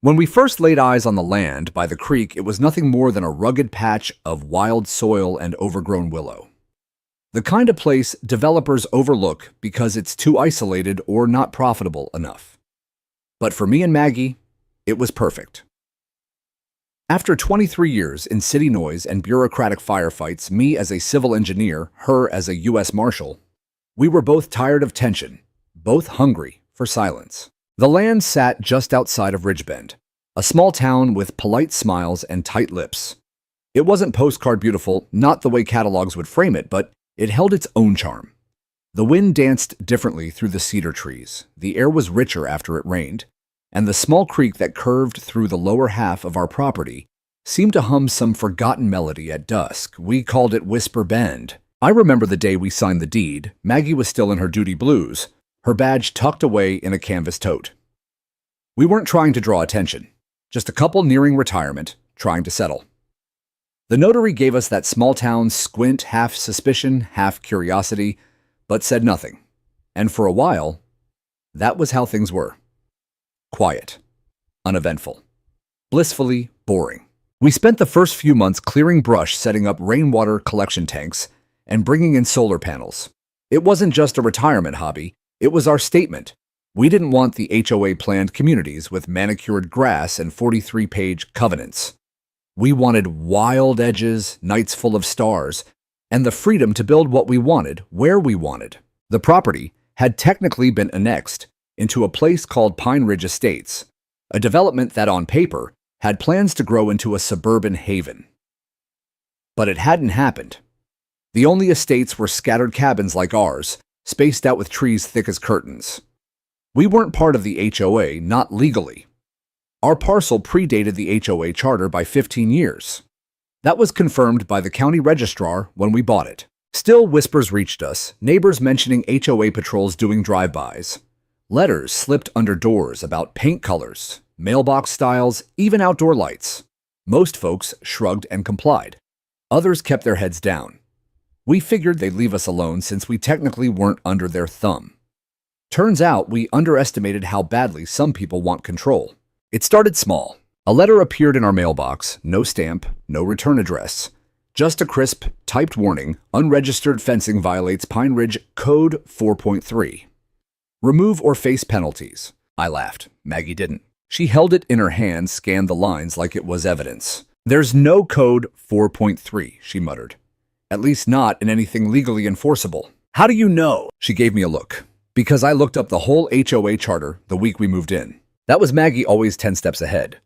When we first laid eyes on the land by the creek, it was nothing more than a rugged patch of wild soil and overgrown willow. The kind of place developers overlook because it's too isolated or not profitable enough. But for me and Maggie, it was perfect. After 23 years in city noise and bureaucratic firefights, me as a civil engineer, her as a U.S. Marshal, we were both tired of tension, both hungry for silence. The land sat just outside of Ridgebend, a small town with polite smiles and tight lips. It wasn't postcard beautiful, not the way catalogs would frame it, but it held its own charm. The wind danced differently through the cedar trees, the air was richer after it rained, and the small creek that curved through the lower half of our property seemed to hum some forgotten melody at dusk. We called it Whisper Bend. I remember the day we signed the deed. Maggie was still in her duty blues, her badge tucked away in a canvas tote. We weren't trying to draw attention, just a couple nearing retirement, trying to settle. The notary gave us that small-town squint, half suspicion, half curiosity, but said nothing. And for a while, that was how things were. Quiet, uneventful, blissfully boring. We spent the first few months clearing brush, setting up rainwater collection tanks, and bringing in solar panels. It wasn't just a retirement hobby, it was our statement. We didn't want the HOA-planned communities with manicured grass and 43-page covenants. We wanted wild edges, nights full of stars, and the freedom to build what we wanted, where we wanted. The property had technically been annexed into a place called Pine Ridge Estates, a development that on paper had plans to grow into a suburban haven. But it hadn't happened. The only estates were scattered cabins like ours, spaced out with trees thick as curtains. We weren't part of the HOA, not legally. Our parcel predated the HOA charter by 15 years. That was confirmed by the county registrar when we bought it. Still, whispers reached us, neighbors mentioning HOA patrols doing drive-bys. Letters slipped under doors about paint colors, mailbox styles, even outdoor lights. Most folks shrugged and complied. Others kept their heads down. We figured they'd leave us alone since we technically weren't under their thumb. Turns out we underestimated how badly some people want control. It started small. A letter appeared in our mailbox, no stamp, no return address. Just a crisp, typed warning, unregistered fencing violates Pine Ridge Code 4.3. Remove or face penalties. I laughed. Maggie didn't. She held it in her hand, scanned the lines like it was evidence. There's no Code 4.3, she muttered. At least not in anything legally enforceable. How do you know? She gave me a look. Because I looked up the whole HOA charter the week we moved in. That was Maggie always 10 steps ahead.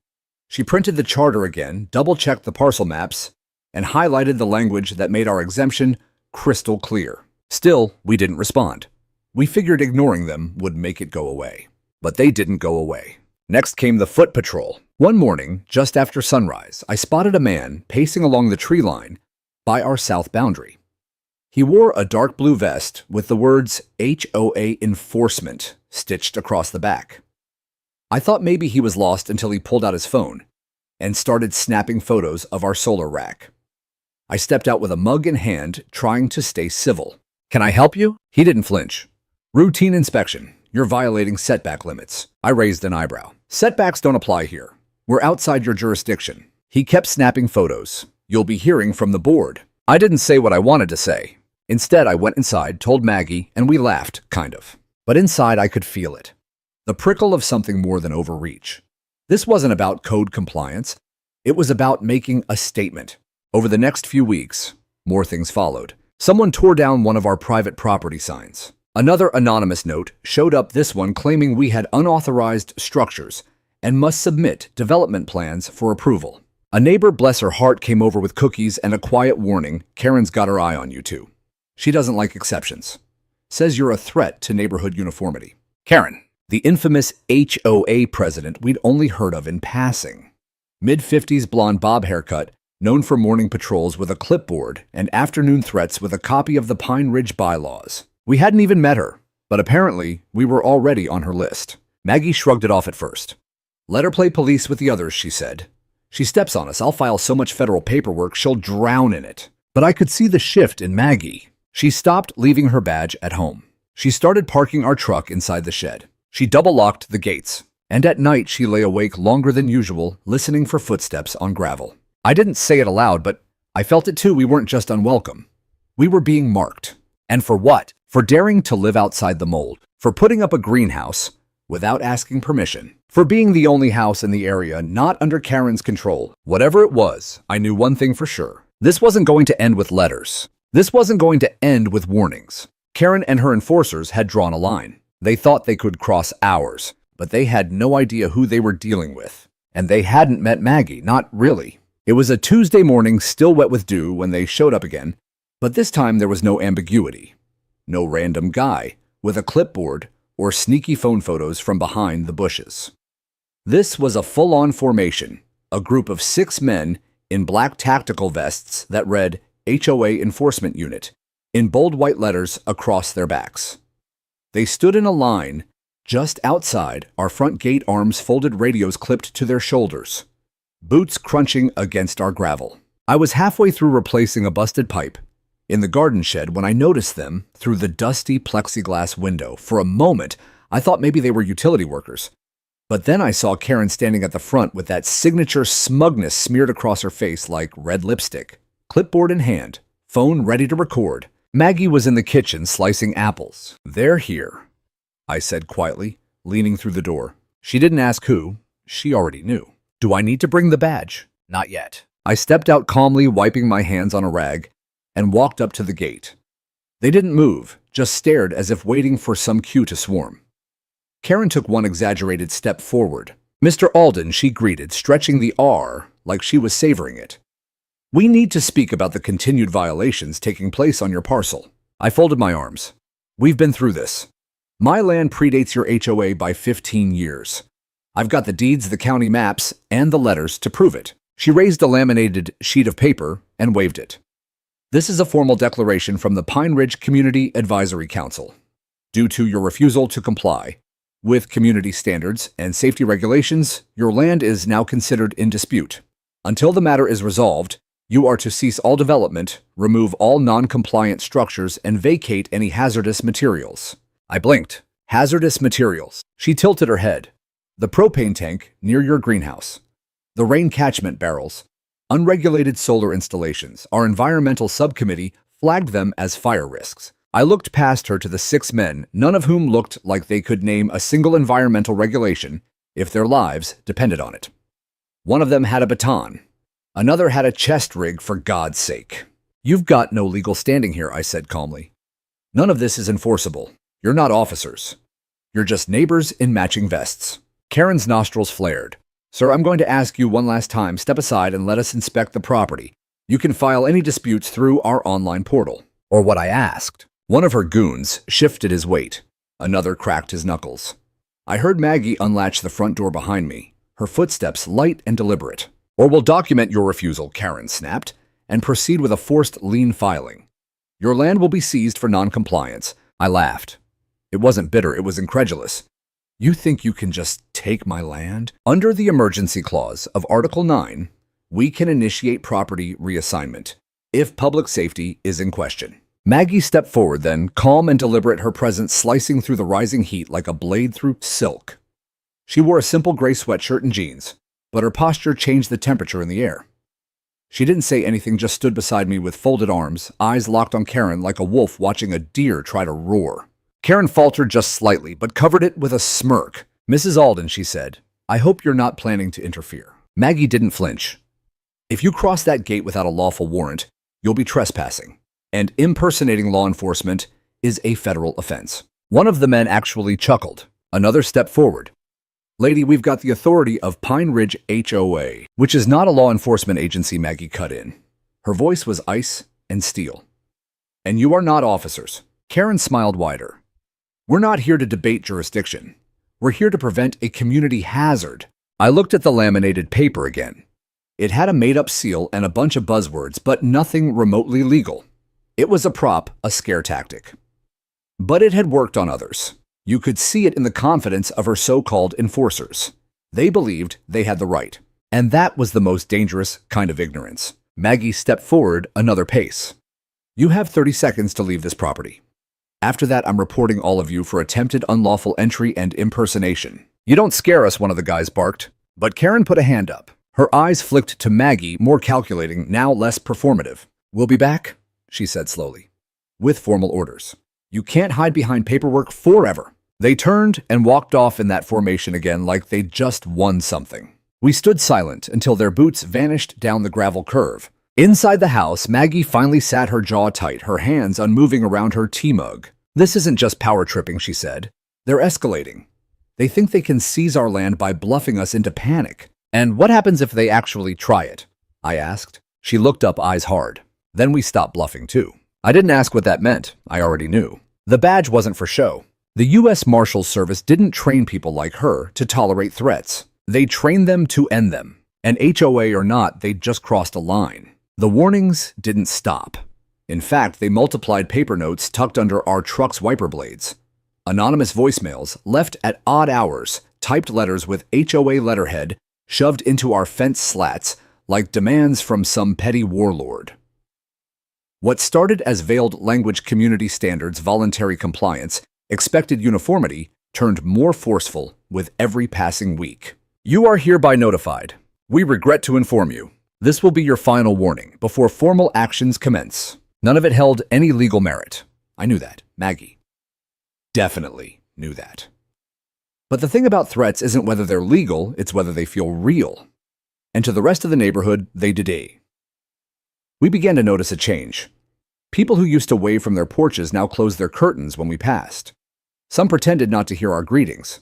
She printed the charter again, double-checked the parcel maps, and highlighted the language that made our exemption crystal clear. Still, we didn't respond. We figured ignoring them would make it go away. But they didn't go away. Next came the foot patrol. One morning, just after sunrise, I spotted a man pacing along the tree line by our south boundary. He wore a dark blue vest with the words HOA Enforcement stitched across the back. I thought maybe he was lost until he pulled out his phone and started snapping photos of our solar rack. I stepped out with a mug in hand, trying to stay civil. Can I help you? He didn't flinch. Routine inspection. You're violating setback limits. I raised an eyebrow. Setbacks don't apply here. We're outside your jurisdiction. He kept snapping photos. You'll be hearing from the board. I didn't say what I wanted to say. Instead, I went inside, told Maggie, and we laughed, kind of. But inside, I could feel it. The prickle of something more than overreach. This wasn't about code compliance. It was about making a statement. Over the next few weeks, more things followed. Someone tore down one of our private property signs. Another anonymous note showed up, this one claiming we had unauthorized structures and must submit development plans for approval. A neighbor, bless her heart, came over with cookies and a quiet warning. Karen's got her eye on you too. She doesn't like exceptions. Says you're a threat to neighborhood uniformity. Karen. The infamous HOA president we'd only heard of in passing. Mid-50s blonde bob haircut, known for morning patrols with a clipboard and afternoon threats with a copy of the Pine Ridge bylaws. We hadn't even met her, but apparently we were already on her list. Maggie shrugged it off at first. Let her play police with the others, she said. She steps on us, I'll file so much federal paperwork she'll drown in it. But I could see the shift in Maggie. She stopped leaving her badge at home. She started parking our truck inside the shed. She double-locked the gates. And at night she lay awake longer than usual, listening for footsteps on gravel. I didn't say it aloud, but I felt it too. We weren't just unwelcome. We were being marked. And for what? For daring to live outside the mold. For putting up a greenhouse without asking permission. For being the only house in the area not under Karen's control. Whatever it was, I knew one thing for sure. This wasn't going to end with letters. This wasn't going to end with warnings. Karen and her enforcers had drawn a line. They thought they could cross ours, but they had no idea who they were dealing with. And they hadn't met Maggie, not really. It was a Tuesday morning, still wet with dew, when they showed up again, but this time there was no ambiguity. No random guy with a clipboard or sneaky phone photos from behind the bushes. This was a full-on formation, a group of 6 men in black tactical vests that read HOA Enforcement Unit in bold white letters across their backs. They stood in a line just outside our front gate, arms folded, radios clipped to their shoulders, boots crunching against our gravel. I was halfway through replacing a busted pipe in the garden shed when I noticed them through the dusty plexiglass window. For a moment, I thought maybe they were utility workers. But then I saw Karen standing at the front with that signature smugness smeared across her face like red lipstick, clipboard in hand, phone ready to record. Maggie was in the kitchen slicing apples. "They're here," I said quietly, leaning through the door. She didn't ask who. She already knew. "Do I need to bring the badge?" "Not yet." I stepped out calmly, wiping my hands on a rag, and walked up to the gate. They didn't move, just stared as if waiting for some cue to swarm. Karen took one exaggerated step forward. "Mr. Alden," she greeted, stretching the R like she was savoring it. "We need to speak about the continued violations taking place on your parcel." I folded my arms. "We've been through this. My land predates your HOA by 15 years. I've got the deeds, the county maps, and the letters to prove it." She raised a laminated sheet of paper and waved it. "This is a formal declaration from the Pine Ridge Community Advisory Council. Due to your refusal to comply with community standards and safety regulations, your land is now considered in dispute. Until the matter is resolved, you are to cease all development, remove all non-compliant structures, and vacate any hazardous materials." I blinked. "Hazardous materials." She tilted her head. "The propane tank near your greenhouse, the rain catchment barrels, unregulated solar installations. Our environmental subcommittee flagged them as fire risks." I looked past her to the 6 men, none of whom looked like they could name a single environmental regulation if their lives depended on it. One of them had a baton. Another had a chest rig, for God's sake. "You've got no legal standing here," I said calmly. "None of this is enforceable. You're not officers. You're just neighbors in matching vests." Karen's nostrils flared. "Sir, I'm going to ask you one last time. Step aside and let us inspect the property. You can file any disputes through our online portal." Or what I asked. One of her goons shifted his weight. Another cracked his knuckles. I heard Maggie unlatch the front door behind me, her footsteps light and deliberate. "Or we'll document your refusal," Karen snapped, "and proceed with a forced lien filing. Your land will be seized for non-compliance." I laughed. It wasn't bitter, it was incredulous. "You think you can just take my land?" "Under the emergency clause of Article 9, we can initiate property reassignment if public safety is in question." Maggie stepped forward then, calm and deliberate, her presence slicing through the rising heat like a blade through silk. She wore a simple gray sweatshirt and jeans, but her posture changed the temperature in the air. She didn't say anything, just stood beside me with folded arms, eyes locked on Karen like a wolf watching a deer try to roar. Karen faltered just slightly, but covered it with a smirk. "Mrs. Alden," she said, "I hope you're not planning to interfere." Maggie didn't flinch. "If you cross that gate without a lawful warrant, you'll be trespassing, and impersonating law enforcement is a federal offense." One of the men actually chuckled. Another stepped forward. "Lady, we've got the authority of Pine Ridge HOA, which is not a law enforcement agency," Maggie cut in. Her voice was ice and steel. "And you are not officers." Karen smiled wider. "We're not here to debate jurisdiction. We're here to prevent a community hazard." I looked at the laminated paper again. It had a made-up seal and a bunch of buzzwords, but nothing remotely legal. It was a prop, a scare tactic. But it had worked on others. You could see it in the confidence of her so-called enforcers. They believed they had the right. And that was the most dangerous kind of ignorance. Maggie stepped forward another pace. "You have 30 seconds to leave this property. After that, I'm reporting all of you for attempted unlawful entry and impersonation." "You don't scare us," one of the guys barked. But Karen put a hand up. Her eyes flicked to Maggie, more calculating, now less performative. "We'll be back," she said slowly, with formal orders. "You can't hide behind paperwork forever." They turned and walked off in that formation again like they'd just won something. We stood silent until their boots vanished down the gravel curve. Inside the house, Maggie finally sat her jaw tight, her hands unmoving around her tea mug. "This isn't just power tripping," she said. "They're escalating. They think they can seize our land by bluffing us into panic." "And what happens if they actually try it?" I asked. She looked up, eyes hard. "Then we stop bluffing too." I didn't ask what that meant. I already knew. The badge wasn't for show. The U.S. Marshal Service didn't train people like her to tolerate threats. They trained them to end them. And HOA or not, they'd just crossed a line. The warnings didn't stop. In fact, they multiplied paper notes tucked under our truck's wiper blades. Anonymous voicemails left at odd hours, typed letters with HOA letterhead shoved into our fence slats like demands from some petty warlord. What started as veiled language community standards, voluntary compliance, expected uniformity, turned more forceful with every passing week. "You are hereby notified. We regret to inform you. This will be your final warning before formal actions commence." None of it held any legal merit. I knew that. Maggie definitely knew that. But the thing about threats isn't whether they're legal, it's whether they feel real. And to the rest of the neighborhood, they did. We began to notice a change. People who used to wave from their porches now closed their curtains when we passed. Some pretended not to hear our greetings.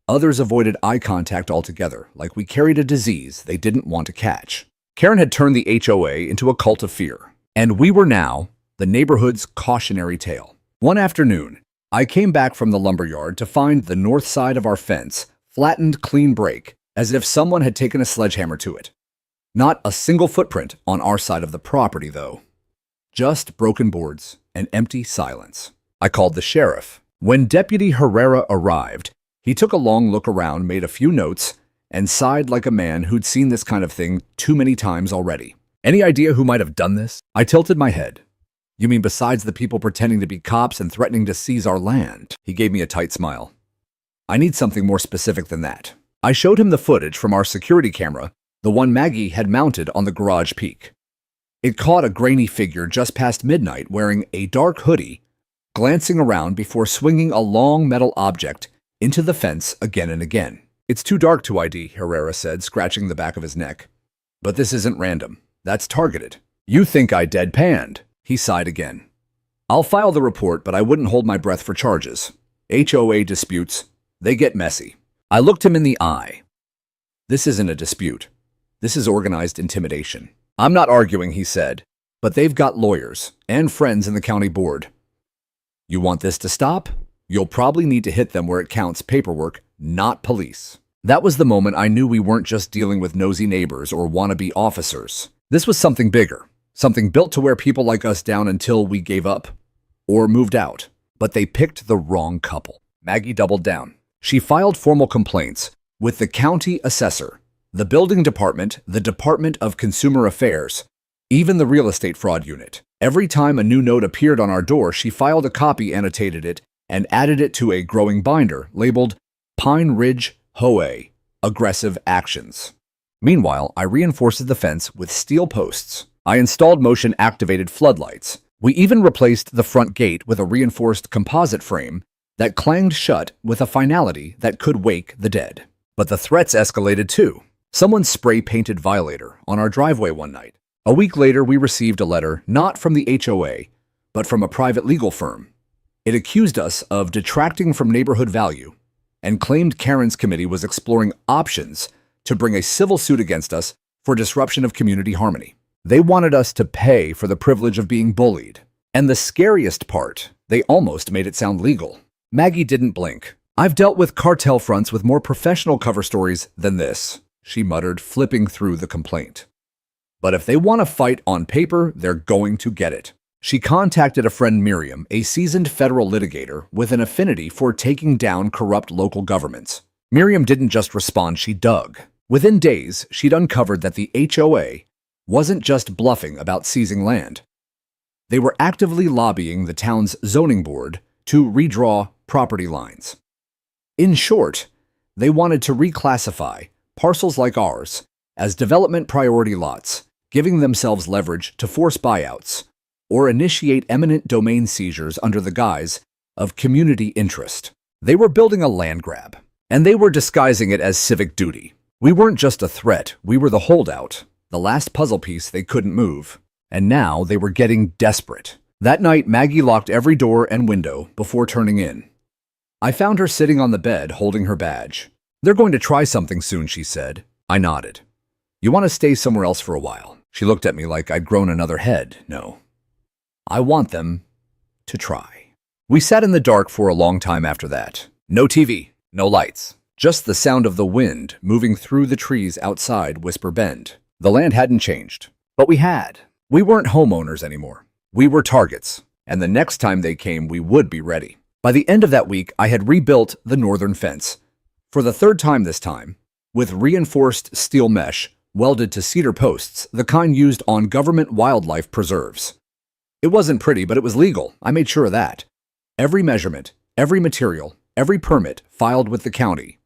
Others avoided eye contact altogether, like we carried a disease they didn't want to catch. Karen had turned the HOA into a cult of fear, and we were now the neighborhood's cautionary tale. One afternoon, I came back from the lumberyard to find the north side of our fence flattened clean break, as if someone had taken a sledgehammer to it. Not a single footprint on our side of the property, though. Just broken boards and empty silence. I called the sheriff. When Deputy Herrera arrived, he took a long look around, made a few notes, and sighed like a man who'd seen this kind of thing too many times already. "Any idea who might have done this?" I tilted my head. "You mean besides the people pretending to be cops and threatening to seize our land?" He gave me a tight smile. "I need something more specific than that." I showed him the footage from our security camera, the one Maggie had mounted on the garage peak. It caught a grainy figure just past midnight wearing a dark hoodie, glancing around before swinging a long metal object into the fence again and again. "It's too dark to ID," Herrera said, scratching the back of his neck. "But this isn't random. That's targeted." "You think I deadpanned?" He sighed again. "I'll file the report, but I wouldn't hold my breath for charges. HOA disputes, they get messy." I looked him in the eye. "This isn't a dispute. This is organized intimidation." "I'm not arguing," he said, "but they've got lawyers and friends in the county board. You want this to stop? You'll probably need to hit them where it counts, paperwork, not police." That was the moment I knew we weren't just dealing with nosy neighbors or wannabe officers. This was something bigger. Something built to wear people like us down until we gave up or moved out. But they picked the wrong couple. Maggie doubled down. She filed formal complaints with the county assessor, the building department, the Department of Consumer Affairs, even the real estate fraud unit. Every time a new note appeared on our door, she filed a copy, annotated it, and added it to a growing binder labeled Pine Ridge HOA, Aggressive Actions. Meanwhile, I reinforced the fence with steel posts. I installed motion-activated floodlights. We even replaced the front gate with a reinforced composite frame that clanged shut with a finality that could wake the dead. But the threats escalated too. Someone spray-painted violator on our driveway one night. A week later, we received a letter not from the HOA, but from a private legal firm. It accused us of detracting from neighborhood value and claimed Karen's committee was exploring options to bring a civil suit against us for disruption of community harmony. They wanted us to pay for the privilege of being bullied. And the scariest part, they almost made it sound legal. Maggie didn't blink. "I've dealt with cartel fronts with more professional cover stories than this," she muttered, flipping through the complaint. "But if they want to fight on paper, they're going to get it." She contacted a friend, Miriam, a seasoned federal litigator with an affinity for taking down corrupt local governments. Miriam didn't just respond, she dug. Within days, she'd uncovered that the HOA wasn't just bluffing about seizing land. They were actively lobbying the town's zoning board to redraw property lines. In short, They wanted to reclassify parcels like ours as development priority lots, giving themselves leverage to force buyouts or initiate eminent domain seizures under the guise of community interest. They were building a land grab, and they were disguising it as civic duty. We weren't just a threat, we were the holdout, the last puzzle piece they couldn't move. And now they were getting desperate. That night, Maggie locked every door and window before turning in. I found her sitting on the bed holding her badge. "They're going to try something soon," she said. I nodded. "You want to stay somewhere else for a while?" She looked at me like I'd grown another head. "No. I want them to try." We sat in the dark for a long time after that. No TV, no lights, just the sound of the wind moving through the trees outside Whisper Bend. The land hadn't changed, but we had. We weren't homeowners anymore. We were targets, and the next time they came, we would be ready. By the end of that week, I had rebuilt the northern fence, for the third time this time, with reinforced steel mesh welded to cedar posts, the kind used on government wildlife preserves. It wasn't pretty, but it was legal. I made sure of that. Every measurement, every material, every permit filed with the county.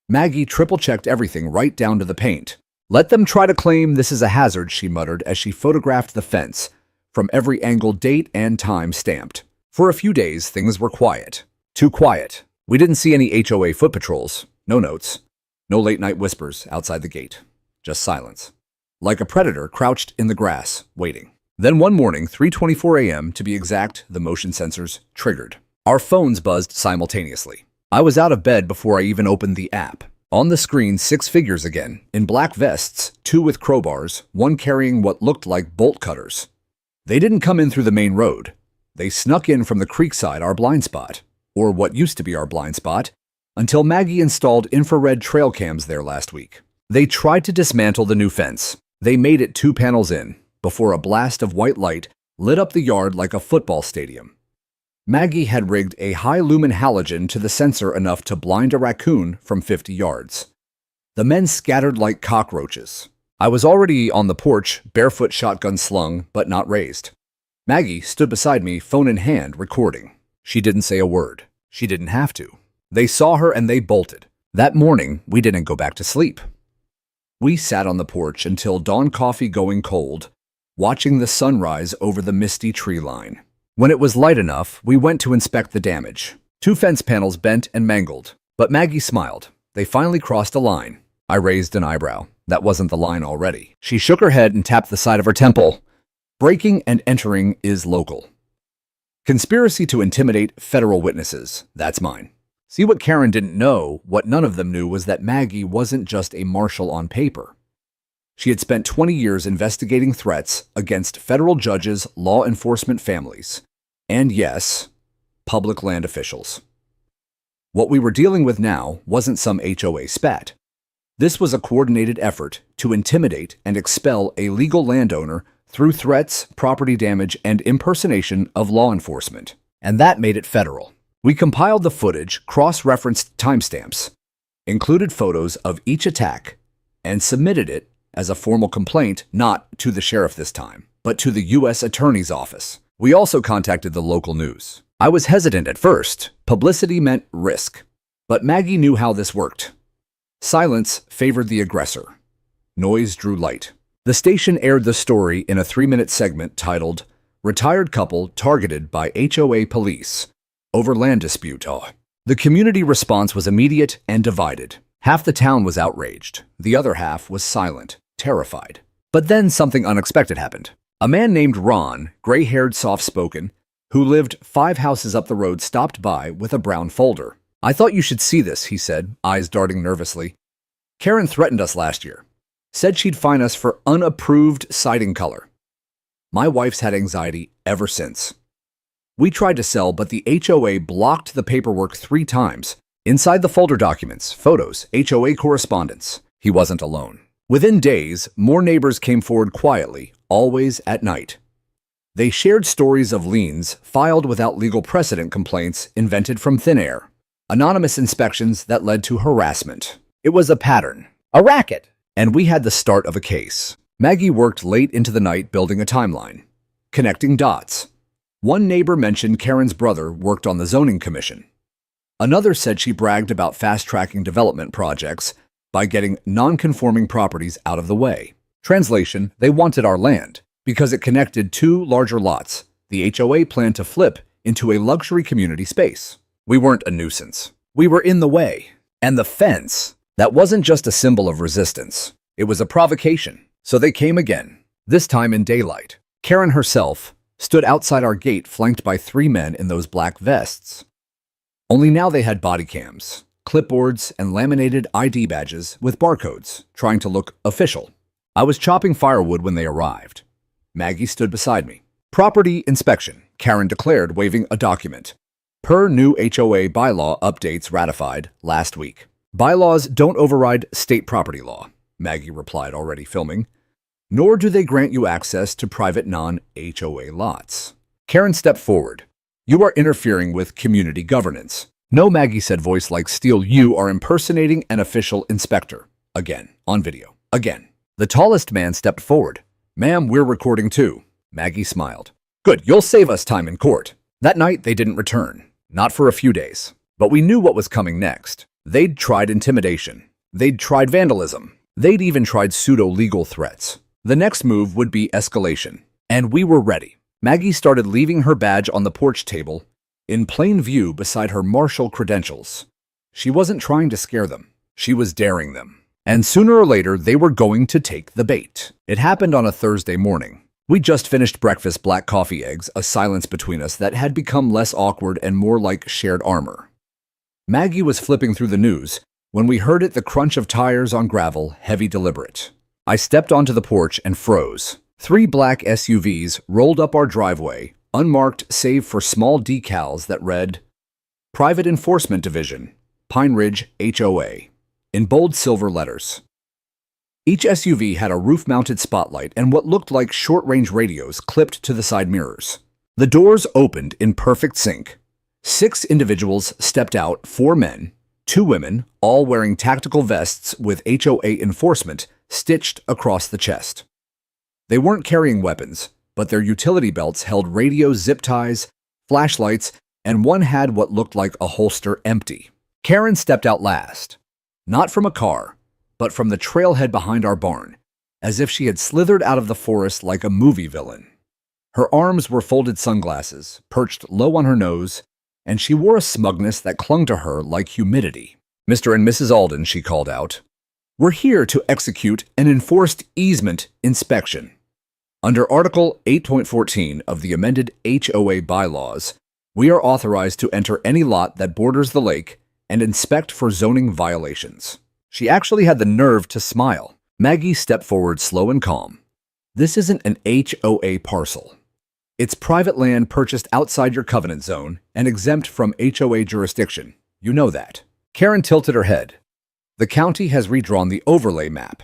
Maggie triple-checked everything right down to the paint. "Let them try to claim this is a hazard," she muttered as she photographed the fence, from every angle, date and time stamped. For a few days, things were quiet. Too quiet. We didn't see any HOA foot patrols, no notes, no late-night whispers outside the gate. Just silence. Like a predator crouched in the grass, waiting. Then one morning, 3:24 a.m. to be exact, the motion sensors triggered. Our phones buzzed simultaneously. I was out of bed before I even opened the app. On the screen, 6 figures again, in black vests, 2 with crowbars, 1 carrying what looked like bolt cutters. They didn't come in through the main road. They snuck in from the creek side, our blind spot, or what used to be our blind spot, until Maggie installed infrared trail cams there last week. They tried to dismantle the new fence. They made it 2 panels in, before a blast of white light lit up the yard like a football stadium. Maggie had rigged a high-lumen halogen to the sensor enough to blind a raccoon from 50 yards. The men scattered like cockroaches. I was already on the porch, barefoot, shotgun slung, but not raised. Maggie stood beside me, phone in hand, recording. She didn't say a word. She didn't have to. They saw her and they bolted. That morning, we didn't go back to sleep. We sat on the porch until dawn, coffee going cold, watching the sunrise over the misty tree line. When it was light enough, we went to inspect the damage. 2 fence panels bent and mangled, but Maggie smiled. They finally crossed a line. I raised an eyebrow. That wasn't the line already. She shook her head and tapped the side of her temple. "Breaking and entering is local. Conspiracy to intimidate federal witnesses. That's mine." See, what Karen didn't know, what none of them knew, was that Maggie wasn't just a marshal on paper. She had spent 20 years investigating threats against federal judges, law enforcement families, and yes, public land officials. What we were dealing with now wasn't some HOA spat. This was a coordinated effort to intimidate and expel a legal landowner through threats, property damage, and impersonation of law enforcement. And that made it federal. We compiled the footage, cross-referenced timestamps, included photos of each attack, and submitted it as a formal complaint, not to the sheriff this time, but to the U.S. Attorney's Office. We also contacted the local news. I was hesitant at first. Publicity meant risk. But Maggie knew how this worked. Silence favored the aggressor. Noise drew light. The station aired the story in a 3-minute segment titled, "Retired Couple Targeted by HOA Police Over Land Dispute." The community response was immediate and divided. Half the town was outraged. The other half was silent, terrified. But then something unexpected happened. A man named Ron, gray-haired, soft-spoken, who lived 5 houses up the road, stopped by with a brown folder. "I thought you should see this," he said, eyes darting nervously. "Karen threatened us last year. Said she'd fine us for unapproved siding color. My wife's had anxiety ever since. We tried to sell, but the HOA blocked the paperwork 3 times. Inside the folder, documents, photos, HOA correspondence." He wasn't alone. Within days, more neighbors came forward quietly, always at night. They shared stories of liens filed without legal precedent, complaints invented from thin air, anonymous inspections that led to harassment. It was a pattern, a racket, and we had the start of a case. Maggie worked late into the night building a timeline, connecting dots. One neighbor mentioned Karen's brother worked on the zoning commission. Another said she bragged about fast-tracking development projects by getting non-conforming properties out of the way. Translation, they wanted our land because it connected two larger lots the HOA planned to flip into a luxury community space. We weren't a nuisance. We were in the way. And the fence, that wasn't just a symbol of resistance. It was a provocation. So they came again, this time in daylight. Karen herself stood outside our gate flanked by 3 men in those black vests. Only now they had body cams, clipboards, and laminated ID badges with barcodes, trying to look official. I was chopping firewood when they arrived. Maggie stood beside me. Property inspection, Karen declared, waving a document. Per new HOA bylaw updates ratified last week. Bylaws don't override state property law, Maggie replied, already filming. Nor do they grant you access to private non-HOA lots. Karen stepped forward. You are interfering with community governance. No, Maggie said, voice like steel. You are impersonating an official inspector. Again, on video. Again. The tallest man stepped forward. Ma'am, we're recording too. Maggie smiled. Good, you'll save us time in court. That night, they didn't return. Not for a few days. But we knew what was coming next. They'd tried intimidation. They'd tried vandalism. They'd even tried pseudo-legal threats. The next move would be escalation. And we were ready. Maggie started leaving her badge on the porch table, in plain view beside her Marshal credentials. She wasn't trying to scare them. She was daring them. And sooner or later, they were going to take the bait. It happened on a Thursday morning. We just finished breakfast, black coffee, eggs, a silence between us that had become less awkward and more like shared armor. Maggie was flipping through the news when we heard it, the crunch of tires on gravel, heavy, deliberate. I stepped onto the porch and froze. 3 black SUVs rolled up our driveway, unmarked save for small decals that read, Private Enforcement Division, Pine Ridge HOA, in bold silver letters. Each SUV had a roof-mounted spotlight and what looked like short-range radios clipped to the side mirrors. The doors opened in perfect sync. 6 individuals stepped out, 4 men, 2 women, all wearing tactical vests with HOA enforcement stitched across the chest. They weren't carrying weapons, but their utility belts held radios, zip ties, flashlights, and one had what looked like a holster empty. Karen stepped out last, not from a car, but from the trailhead behind our barn, as if she had slithered out of the forest like a movie villain. Her arms were folded sunglasses, perched low on her nose, and she wore a smugness that clung to her like humidity. Mr. and Mrs. Alden, she called out, we're here to execute an enforced easement inspection. Under Article 8.14 of the amended HOA bylaws, we are authorized to enter any lot that borders the lake and inspect for zoning violations. She actually had the nerve to smile. Maggie stepped forward, slow and calm. This isn't an HOA parcel. It's private land purchased outside your covenant zone and exempt from HOA jurisdiction. You know that. Karen tilted her head. The county has redrawn the overlay map.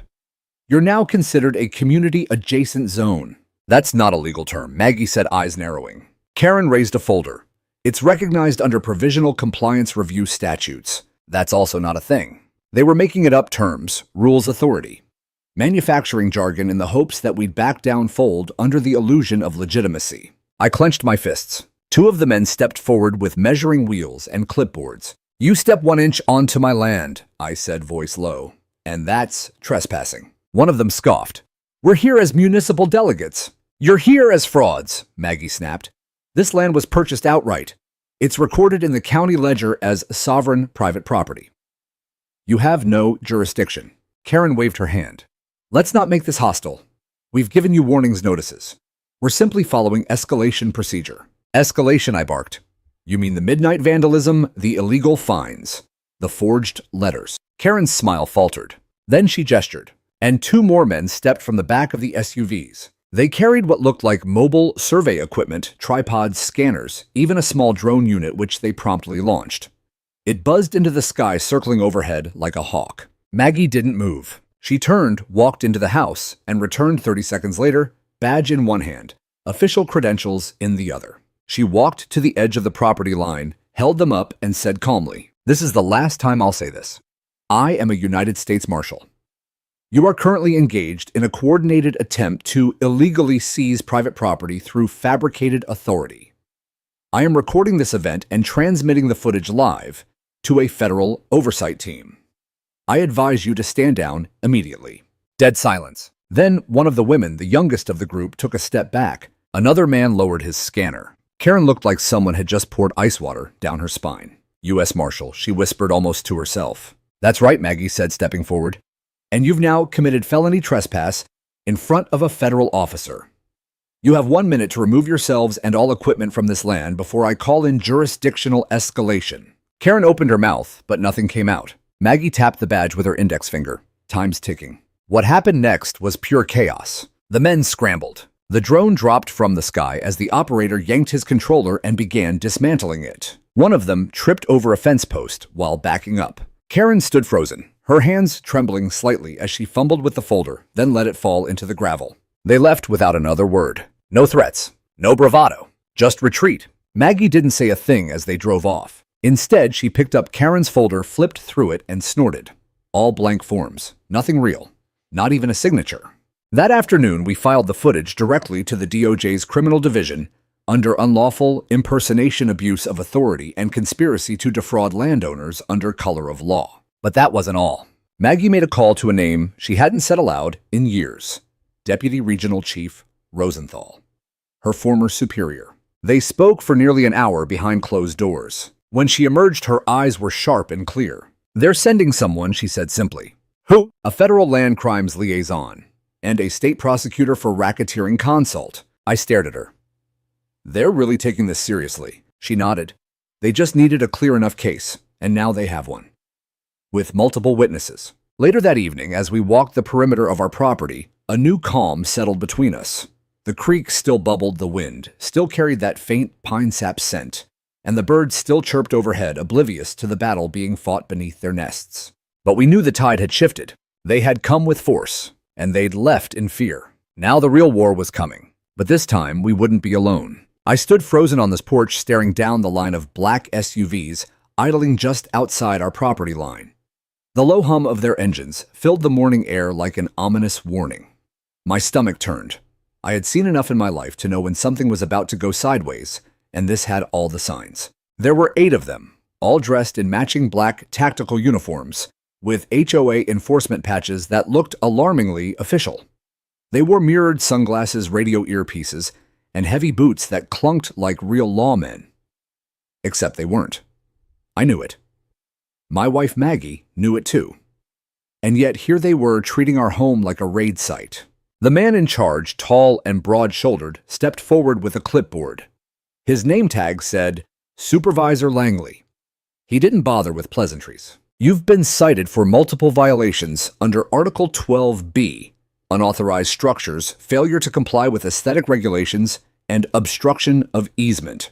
You're now considered a community-adjacent zone. That's not a legal term, Maggie said, eyes narrowing. Karen raised a folder. It's recognized under provisional compliance review statutes. That's also not a thing. They were making it up terms, rules, authority. Manufacturing jargon in the hopes that we'd back down, fold under the illusion of legitimacy. I clenched my fists. 2 of the men stepped forward with measuring wheels and clipboards. You step 1 inch onto my land, I said, voice low. And that's trespassing. One of them scoffed. We're here as municipal delegates. You're here as frauds, Maggie snapped. This land was purchased outright. It's recorded in the county ledger as sovereign private property. You have no jurisdiction. Karen waved her hand. Let's not make this hostile. We've given you warnings, notices. We're simply following escalation procedure. Escalation, I barked. You mean the midnight vandalism, the illegal fines, the forged letters? Karen's smile faltered. Then she gestured, and 2 more men stepped from the back of the SUVs. They carried what looked like mobile survey equipment, tripods, scanners, even a small drone unit which they promptly launched. It buzzed into the sky, circling overhead like a hawk. Maggie didn't move. She turned, walked into the house, and returned 30 seconds later, badge in one hand, official credentials in the other. She walked to the edge of the property line, held them up, and said calmly, "This is the last time I'll say this. I am a United States Marshal. You are currently engaged in a coordinated attempt to illegally seize private property through fabricated authority. I am recording this event and transmitting the footage live, to a federal oversight team. I advise you to stand down immediately." Dead silence. Then one of the women, the youngest of the group, took a step back. Another man lowered his scanner. Karen looked like someone had just poured ice water down her spine. "U.S. Marshal," she whispered almost to herself. "That's right," Maggie said, stepping forward. "And you've now committed felony trespass in front of a federal officer. You have 1 minute to remove yourselves and all equipment from this land before I call in jurisdictional escalation." Karen opened her mouth, but nothing came out. Maggie tapped the badge with her index finger. Time's ticking. What happened next was pure chaos. The men scrambled. The drone dropped from the sky as the operator yanked his controller and began dismantling it. One of them tripped over a fence post while backing up. Karen stood frozen, her hands trembling slightly as she fumbled with the folder, then let it fall into the gravel. They left without another word. No threats, no bravado, just retreat. Maggie didn't say a thing as they drove off. Instead, she picked up Karen's folder, flipped through it, and snorted. All blank forms, nothing real, not even a signature. That afternoon, we filed the footage directly to the DOJ's Criminal Division under unlawful impersonation, abuse of authority, and conspiracy to defraud landowners under color of law. But that wasn't all. Maggie made a call to a name she hadn't said aloud in years: Deputy Regional Chief Rosenthal, her former superior. They spoke for nearly an hour behind closed doors. When she emerged, her eyes were sharp and clear. "They're sending someone," she said simply. "Who?" "A federal land crimes liaison and a state prosecutor for racketeering consult." I stared at her. "They're really taking this seriously." She nodded. "They just needed a clear enough case, and now they have one, with multiple witnesses." Later that evening, as we walked the perimeter of our property, a new calm settled between us. The creek still bubbled, the wind still carried that faint pine sap scent, and the birds still chirped overhead, oblivious to the battle being fought beneath their nests. But we knew the tide had shifted. They had come with force, and they'd left in fear. Now the real war was coming, but this time we wouldn't be alone. I stood frozen on this porch, staring down the line of black SUVs idling just outside our property line. The low hum of their engines filled the morning air like an ominous warning. My stomach turned. I had seen enough in my life to know when something was about to go sideways, and this had all the signs. There were 8 of them, all dressed in matching black tactical uniforms, with HOA enforcement patches that looked alarmingly official. They wore mirrored sunglasses, radio earpieces, and heavy boots that clunked like real lawmen. Except they weren't. I knew it. My wife Maggie knew it too. And yet here they were, treating our home like a raid site. The man in charge, tall and broad-shouldered, stepped forward with a clipboard. His name tag said, Supervisor Langley. He didn't bother with pleasantries. "You've been cited for multiple violations under Article 12B, unauthorized structures, failure to comply with aesthetic regulations, and obstruction of easement.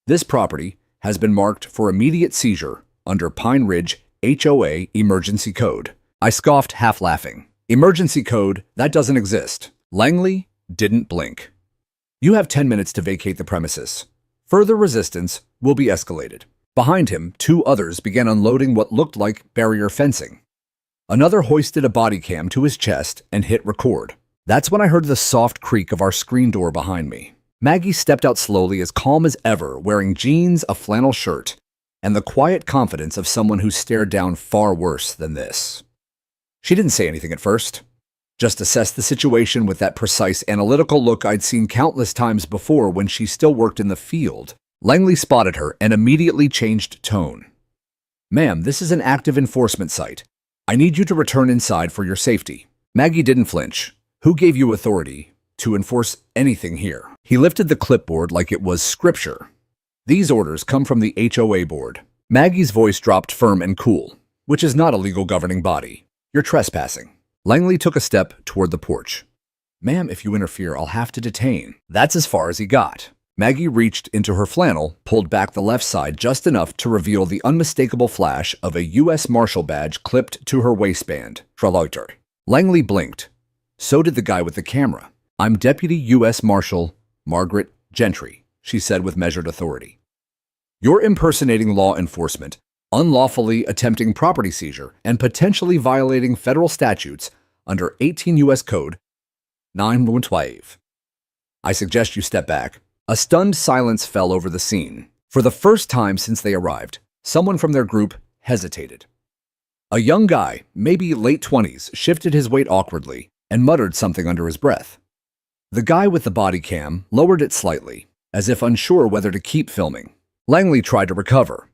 This property has been marked for immediate seizure under Pine Ridge HOA Emergency Code." I scoffed, half laughing. "Emergency code? That doesn't exist." Langley didn't blink. "You have 10 minutes to vacate the premises. Further resistance will be escalated." Behind him, 2 others began unloading what looked like barrier fencing. Another hoisted a body cam to his chest and hit record. That's when I heard the soft creak of our screen door behind me. Maggie stepped out slowly, as calm as ever, wearing jeans, a flannel shirt, and the quiet confidence of someone who stared down far worse than this. She didn't say anything at first, just assessed the situation with that precise, analytical look I'd seen countless times before when she still worked in the field. Langley spotted her and immediately changed tone. "Ma'am, this is an active enforcement site. I need you to return inside for your safety." Maggie didn't flinch. "Who gave you authority to enforce anything here?" He lifted the clipboard like it was scripture. "These orders come from the HOA board." Maggie's voice dropped firm and cool, "which is not a legal governing body. You're trespassing." Langley took a step toward the porch. "Ma'am, if you interfere, I'll have to detain." That's as far as he got. Maggie reached into her flannel, pulled back the left side just enough to reveal the unmistakable flash of a U.S. Marshal badge clipped to her waistband. Traleuter. Langley blinked. So did the guy with the camera. "I'm Deputy U.S. Marshal Margaret Gentry," she said with measured authority. "You're impersonating law enforcement, unlawfully attempting property seizure, and potentially violating federal statutes under 18 U.S. Code 912. I suggest you step back." A stunned silence fell over the scene. For the first time since they arrived, Someone from their group hesitated. A young guy, maybe late 20s, shifted his weight awkwardly and muttered something under his breath. The guy with the body cam lowered it slightly, as if unsure whether to keep filming. Langley tried to recover.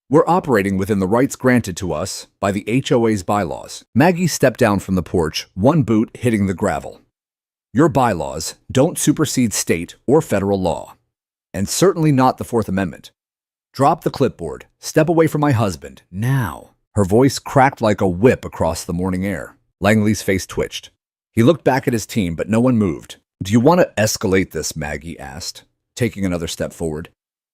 We're operating within the rights granted to us by the HOA's bylaws. Maggie stepped down from the porch, one boot hitting the gravel. Your bylaws don't supersede state or federal law, and certainly not the Fourth Amendment. Drop the clipboard. Step away from my husband, now. Her voice cracked like a whip across the morning air. Langley's face twitched. He looked back at his team, but no one moved. Do you want to escalate this? Maggie asked, taking another step forward.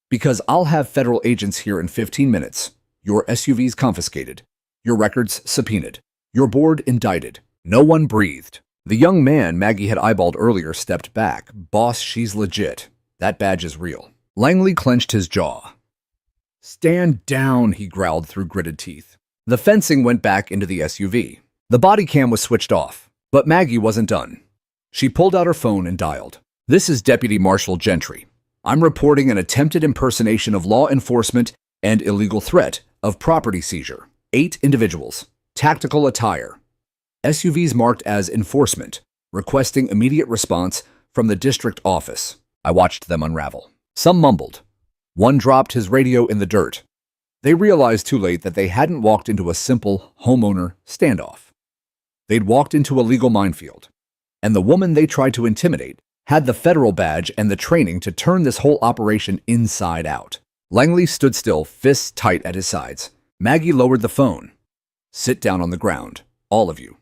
Because I'll have federal agents here in 15 minutes. Your SUVs confiscated. Your records subpoenaed. Your board indicted. No one breathed. The young man Maggie had eyeballed earlier stepped back. Boss, she's legit. That badge is real. Langley clenched his jaw. Stand down, he growled through gritted teeth. The fencing went back into the SUV. The body cam was switched off, but Maggie wasn't done. She pulled out her phone and dialed. This is Deputy Marshal Gentry. I'm reporting an attempted impersonation of law enforcement and illegal threat of property seizure. 8 individuals. Tactical attire. SUVs marked as enforcement, requesting immediate response from the district office. I watched them unravel. Some mumbled. One dropped his radio in the dirt. They realized too late that they hadn't walked into a simple homeowner standoff. They'd walked into a legal minefield. And the woman they tried to intimidate had the federal badge and the training to turn this whole operation inside out. Langley stood still, fists tight at his sides. Maggie lowered the phone. Sit down on the ground, all of you.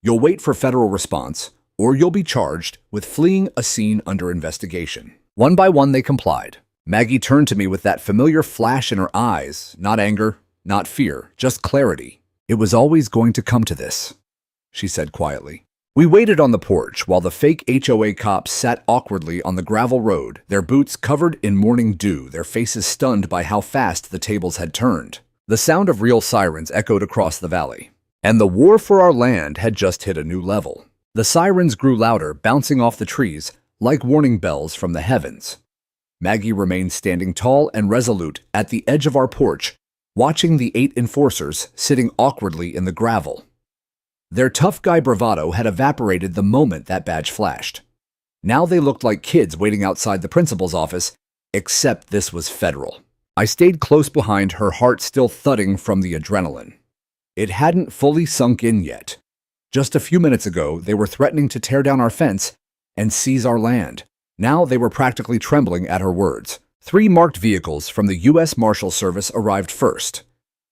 You'll wait for federal response, or you'll be charged with fleeing a scene under investigation. One by one, they complied. Maggie turned to me with that familiar flash in her eyes, not anger, not fear, just clarity. It was always going to come to this, she said quietly. We waited on the porch while the fake HOA cops sat awkwardly on the gravel road, their boots covered in morning dew, their faces stunned by how fast the tables had turned. The sound of real sirens echoed across the valley, and the war for our land had just hit a new level. The sirens grew louder, bouncing off the trees like warning bells from the heavens. Maggie remained standing tall and resolute at the edge of our porch, watching the 8 enforcers sitting awkwardly in the gravel. Their tough guy bravado had evaporated the moment that badge flashed. Now they looked like kids waiting outside the principal's office, except this was federal. I stayed close behind, her heart still thudding from the adrenaline. It hadn't fully sunk in yet. Just a few minutes ago, they were threatening to tear down our fence and seize our land. Now they were practically trembling at her words. 3 marked vehicles from the U.S. Marshal Service arrived first,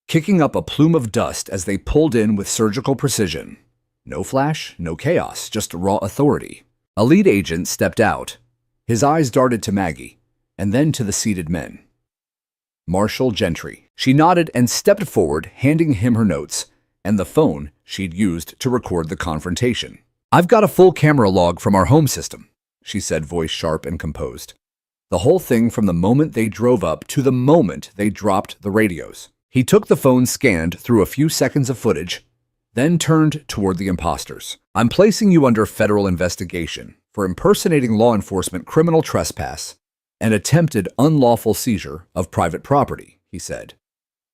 kicking up a plume of dust as they pulled in with surgical precision. No flash, no chaos, just raw authority. A lead agent stepped out. His eyes darted to Maggie, and then to the seated men. Marshal Gentry. She nodded and stepped forward, handing him her notes and the phone she'd used to record the confrontation. I've got a full camera log from our home system, she said, voice sharp and composed. The whole thing from the moment they drove up to the moment they dropped the radios. He took the phone, scanned through a few seconds of footage, then turned toward the imposters. I'm placing you under federal investigation for impersonating law enforcement, criminal trespass, and attempted unlawful seizure of private property, he said.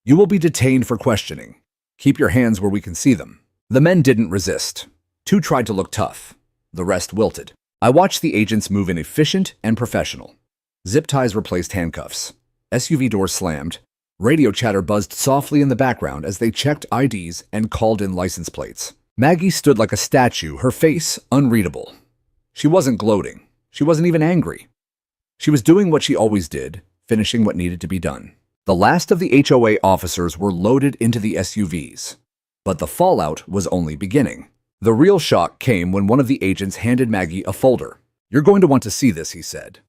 You will be detained for questioning. Keep your hands where we can see them. The men didn't resist. 2 tried to look tough. The rest wilted. I watched the agents move in, efficient and professional. Zip ties replaced handcuffs. SUV doors slammed. Radio chatter buzzed softly in the background as they checked IDs and called in license plates. Maggie stood like a statue, her face unreadable. She wasn't gloating. She wasn't even angry. She was doing what she always did, finishing what needed to be done. The last of the HOA officers were loaded into the SUVs. But the fallout was only beginning. The real shock came when one of the agents handed Maggie a folder. You're going to want to see this, he said.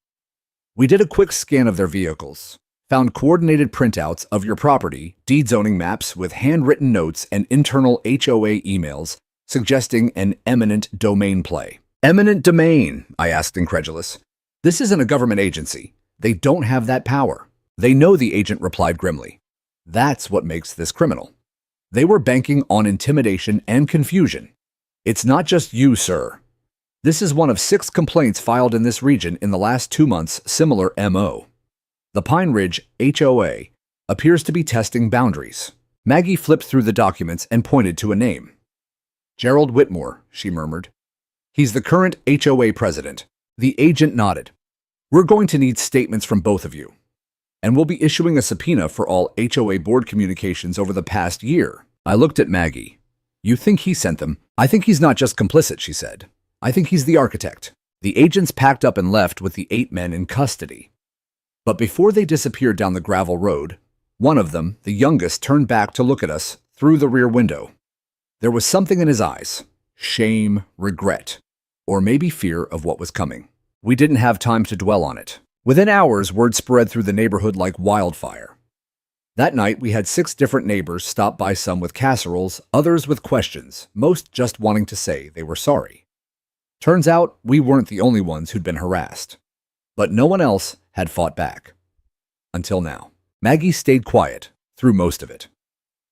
We did a quick scan of their vehicles, found coordinated printouts of your property, deed zoning maps with handwritten notes and internal HOA emails suggesting an eminent domain play. Eminent domain, I asked, incredulous. This isn't a government agency. They don't have that power. They know, the agent replied grimly. That's what makes this criminal. They were banking on intimidation and confusion. It's not just you, sir. This is one of 6 complaints filed in this region in the last 2 months, similar MO. The Pine Ridge HOA appears to be testing boundaries. Maggie flipped through the documents and pointed to a name. Gerald Whitmore, she murmured. He's the current HOA president. The agent nodded. We're going to need statements from both of you. And we'll be issuing a subpoena for all HOA board communications over the past year. I looked at Maggie. You think he sent them? I think he's not just complicit, she said. I think he's the architect. The agents packed up and left with the 8 men in custody. But before they disappeared down the gravel road, one of them, the youngest, turned back to look at us through the rear window. There was something in his eyes. Shame, regret, or maybe fear of what was coming. We didn't have time to dwell on it. Within hours, word spread through the neighborhood like wildfire. That night, we had 6 different neighbors stop by, some with casseroles, others with questions, most just wanting to say they were sorry. Turns out, we weren't the only ones who'd been harassed. But no one else had fought back. Until now. Maggie stayed quiet through most of it.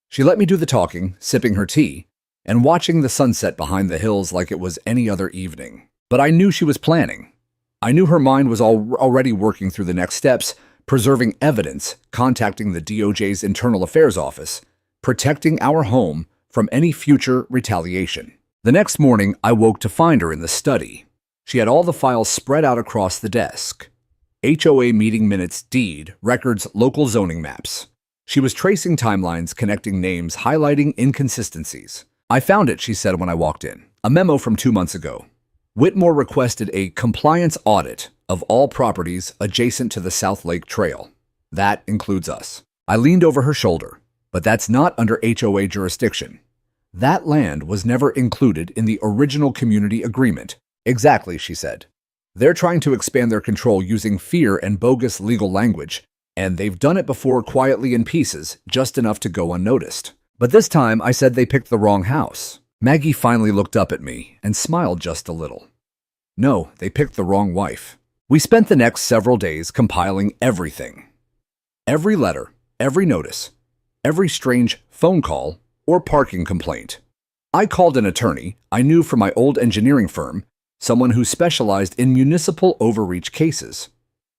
She let me do the talking, sipping her tea, and watching the sunset behind the hills like it was any other evening. But I knew she was planning. I knew her mind was already working through the next steps, preserving evidence, contacting the DOJ's Internal Affairs Office, protecting our home from any future retaliation. The next morning, I woke to find her in the study. She had all the files spread out across the desk. HOA meeting minutes, deed, records, local zoning maps. She was tracing timelines, connecting names, highlighting inconsistencies. I found it, she said when I walked in. A memo from 2 months ago. Whitmore requested a compliance audit of all properties adjacent to the South Lake Trail. That includes us. I leaned over her shoulder, but that's not under HOA jurisdiction. That land was never included in the original community agreement. Exactly, she said. They're trying to expand their control using fear and bogus legal language, and they've done it before quietly in pieces, just enough to go unnoticed. But this time, I said they picked the wrong house. Maggie finally looked up at me and smiled just a little. No, they picked the wrong wife. We spent the next several days compiling everything. Every letter, every notice, every strange phone call or parking complaint. I called an attorney I knew from my old engineering firm, someone who specialized in municipal overreach cases.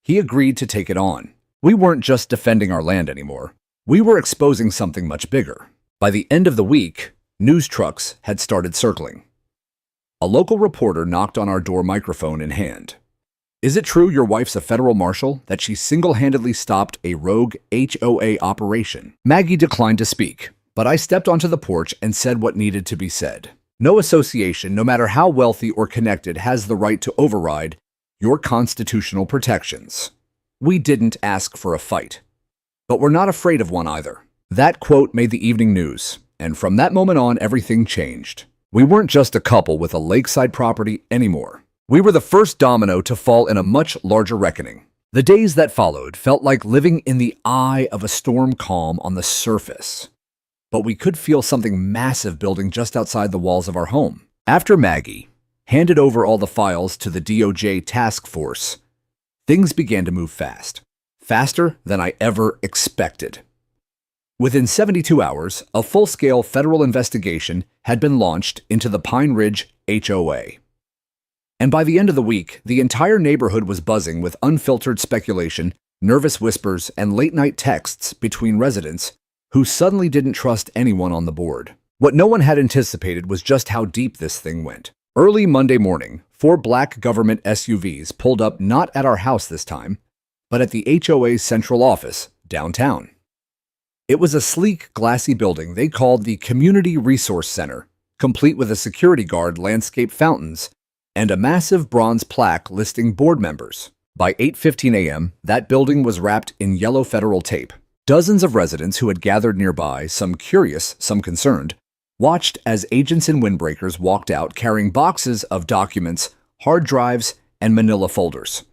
He agreed to take it on. We weren't just defending our land anymore. We were exposing something much bigger. By the end of the week, news trucks had started circling. A local reporter knocked on our door, microphone in hand. Is it true your wife's a federal marshal, that she single-handedly stopped a rogue HOA operation? Maggie declined to speak, but I stepped onto the porch and said what needed to be said. No association, no matter how wealthy or connected, has the right to override your constitutional protections. We didn't ask for a fight, but we're not afraid of one either. That quote made the evening news, and from that moment on, everything changed. We weren't just a couple with a lakeside property anymore. We were the first domino to fall in a much larger reckoning. The days that followed felt like living in the eye of a storm calm on the surface. But we could feel something massive building just outside the walls of our home. After Maggie handed over all the files to the DOJ task force, things began to move fast. Faster than I ever expected. Within 72 hours, a full-scale federal investigation had been launched into the Pine Ridge HOA. And by the end of the week, the entire neighborhood was buzzing with unfiltered speculation, nervous whispers, and late-night texts between residents who suddenly didn't trust anyone on the board. What no one had anticipated was just how deep this thing went. Early Monday morning, 4 black government SUVs pulled up not at our house this time, but at the HOA's central office, downtown. It was a sleek, glassy building they called the Community Resource Center, complete with a security guard, landscape fountains, and a massive bronze plaque listing board members. By 8:15 a.m., that building was wrapped in yellow federal tape. Dozens of residents who had gathered nearby, some curious, some concerned, watched as agents in windbreakers walked out carrying boxes of documents, hard drives, and manila folders.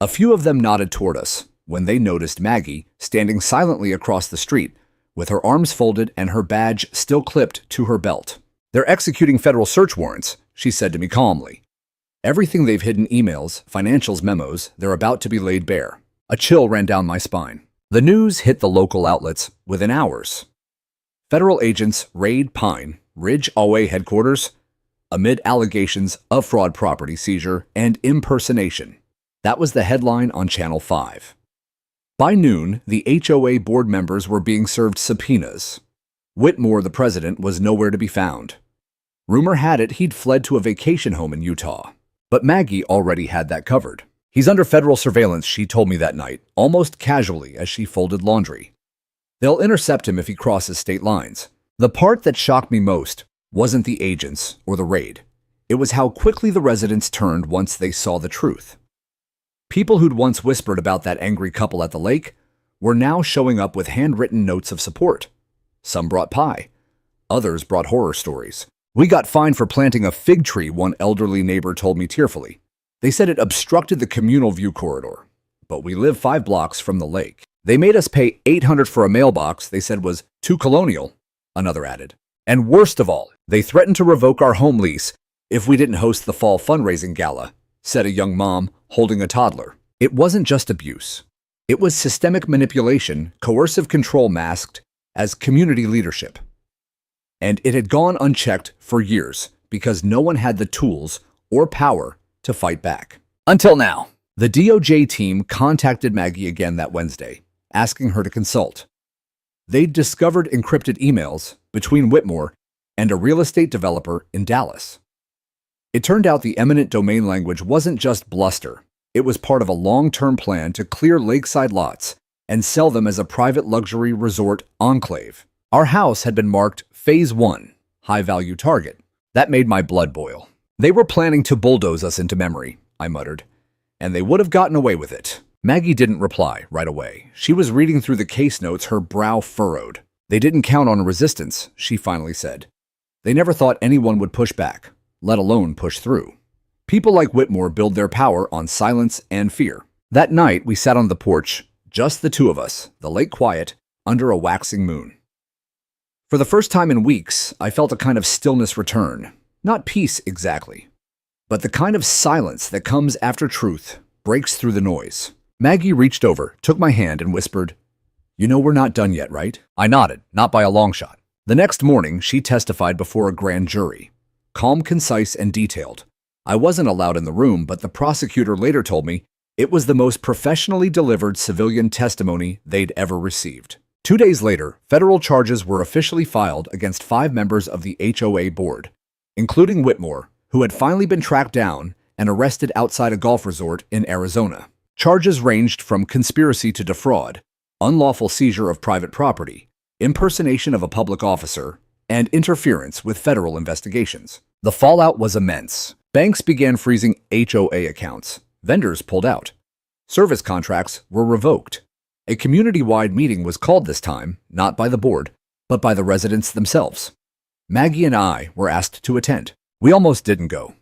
A few of them nodded toward us when they noticed Maggie standing silently across the street with her arms folded and her badge still clipped to her belt. They're executing federal search warrants, she said to me calmly. Everything they've hidden, emails, financials, memos, they're about to be laid bare. A chill ran down my spine. The news hit the local outlets within hours. Federal agents raid Pine Ridge HOA headquarters amid allegations of fraud, property seizure, and impersonation. That was the headline on Channel 5. By noon, the HOA board members were being served subpoenas. Whitmore, the president, was nowhere to be found. Rumor had it he'd fled to a vacation home in Utah. But Maggie already had that covered. "He's under federal surveillance," she told me that night, almost casually as she folded laundry. "They'll intercept him if he crosses state lines." The part that shocked me most wasn't the agents or the raid. It was how quickly the residents turned once they saw the truth. People who'd once whispered about that angry couple at the lake were now showing up with handwritten notes of support. Some brought pie. Others brought horror stories. "We got fined for planting a fig tree," one elderly neighbor told me tearfully. "They said it obstructed the communal view corridor. But we live 5 blocks from the lake. They made us pay $800 for a mailbox they said was too colonial," another added. "And worst of all, they threatened to revoke our home lease if we didn't host the fall fundraising gala," said a young mom holding a toddler. It wasn't just abuse. It was systemic manipulation, coercive control masked as community leadership. And it had gone unchecked for years because no one had the tools or power to fight back. Until now. The DOJ team contacted Maggie again that Wednesday, asking her to consult. They'd discovered encrypted emails between Whitmore and a real estate developer in Dallas. It turned out the eminent domain language wasn't just bluster. It was part of a long-term plan to clear lakeside lots and sell them as a private luxury resort enclave. Our house had been marked Phase 1, high-value target. That made my blood boil. "They were planning to bulldoze us into memory," I muttered, "and they would have gotten away with it." Maggie didn't reply right away. She was reading through the case notes, her brow furrowed. "They didn't count on resistance," she finally said. "They never thought anyone would push back, let alone push through. People like Whitmore build their power on silence and fear." That night, we sat on the porch, just the two of us, the lake quiet, under a waxing moon. For the first time in weeks, I felt a kind of stillness return. Not peace exactly, but the kind of silence that comes after truth breaks through the noise. Maggie reached over, took my hand, and whispered, "You know we're not done yet, right?" I nodded, not by a long shot. The next morning, she testified before a grand jury. Calm, concise, and detailed. I wasn't allowed in the room, but the prosecutor later told me it was the most professionally delivered civilian testimony they'd ever received. 2 days later, federal charges were officially filed against 5 members of the HOA board, including Whitmore, who had finally been tracked down and arrested outside a golf resort in Arizona. Charges ranged from conspiracy to defraud, unlawful seizure of private property, impersonation of a public officer, and interference with federal investigations. The fallout was immense. Banks began freezing HOA accounts. Vendors pulled out. Service contracts were revoked. A community-wide meeting was called this time, not by the board, but by the residents themselves. Maggie and I were asked to attend. We almost didn't go.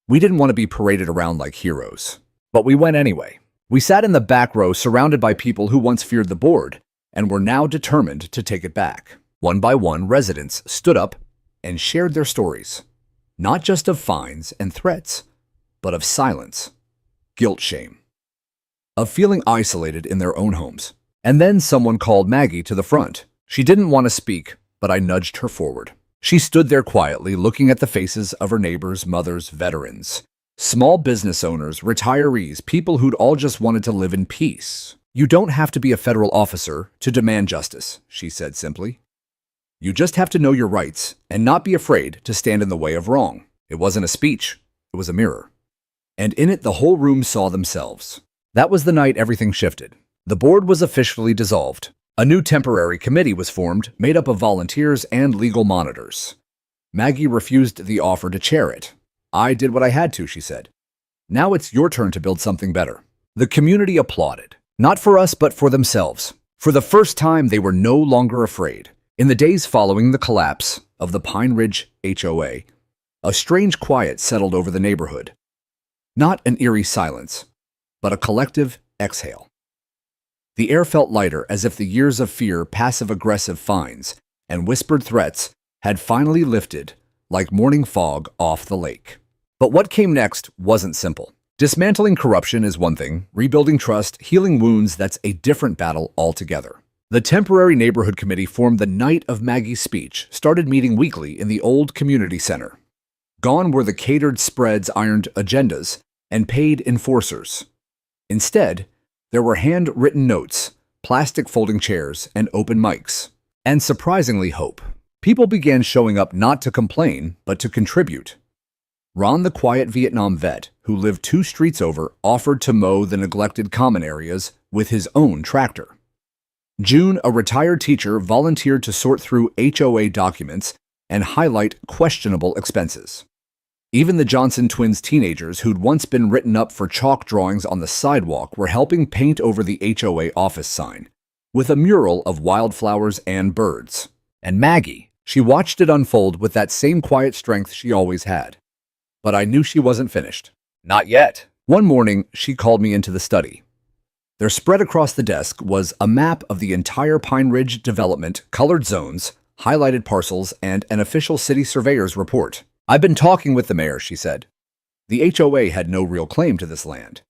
We didn't want to be paraded around like heroes. But we went anyway. We sat in the back row surrounded by people who once feared the board and were now determined to take it back. One by one, residents stood up and shared their stories. Not just of fines and threats, but of silence, guilt, shame, of feeling isolated in their own homes. And then someone called Maggie to the front. She didn't want to speak, but I nudged her forward. She stood there quietly, looking at the faces of her neighbors, mothers, veterans, small business owners, retirees, people who'd all just wanted to live in peace. "You don't have to be a federal officer to demand justice," she said simply. "You just have to know your rights and not be afraid to stand in the way of wrong." It wasn't a speech, it was a mirror. And in it, the whole room saw themselves. That was the night everything shifted. The board was officially dissolved. A new temporary committee was formed, made up of volunteers and legal monitors. Maggie refused the offer to chair it. "I did what I had to," she said. "Now it's your turn to build something better." The community applauded. Not for us, but for themselves. For the first time, they were no longer afraid. In the days following the collapse of the Pine Ridge HOA, a strange quiet settled over the neighborhood. Not an eerie silence, but a collective exhale. The air felt lighter, as if the years of fear, passive-aggressive fines, and whispered threats had finally lifted like morning fog off the lake. But what came next wasn't simple. Dismantling corruption is one thing. Rebuilding trust, healing wounds, that's a different battle altogether. The temporary neighborhood committee formed the night of Maggie's speech, started meeting weekly in the old community center. Gone were the catered spreads, ironed agendas, and paid enforcers. Instead, There were handwritten notes, plastic folding chairs, and open mics. And surprisingly, hope. People began showing up not to complain, but to contribute. Ron, the quiet Vietnam vet, who lived 2 streets over, offered to mow the neglected common areas with his own tractor. June, a retired teacher, volunteered to sort through HOA documents and highlight questionable expenses. Even the Johnson twins' teenagers, who'd once been written up for chalk drawings on the sidewalk, were helping paint over the HOA office sign with a mural of wildflowers and birds. And Maggie, she watched it unfold with that same quiet strength she always had. But I knew she wasn't finished. Not yet. One morning, she called me into the study. There, spread across the desk, was a map of the entire Pine Ridge development, colored zones, highlighted parcels, and an official city surveyor's report. "I've been talking with the mayor," she said. The HOA had no real claim to this land.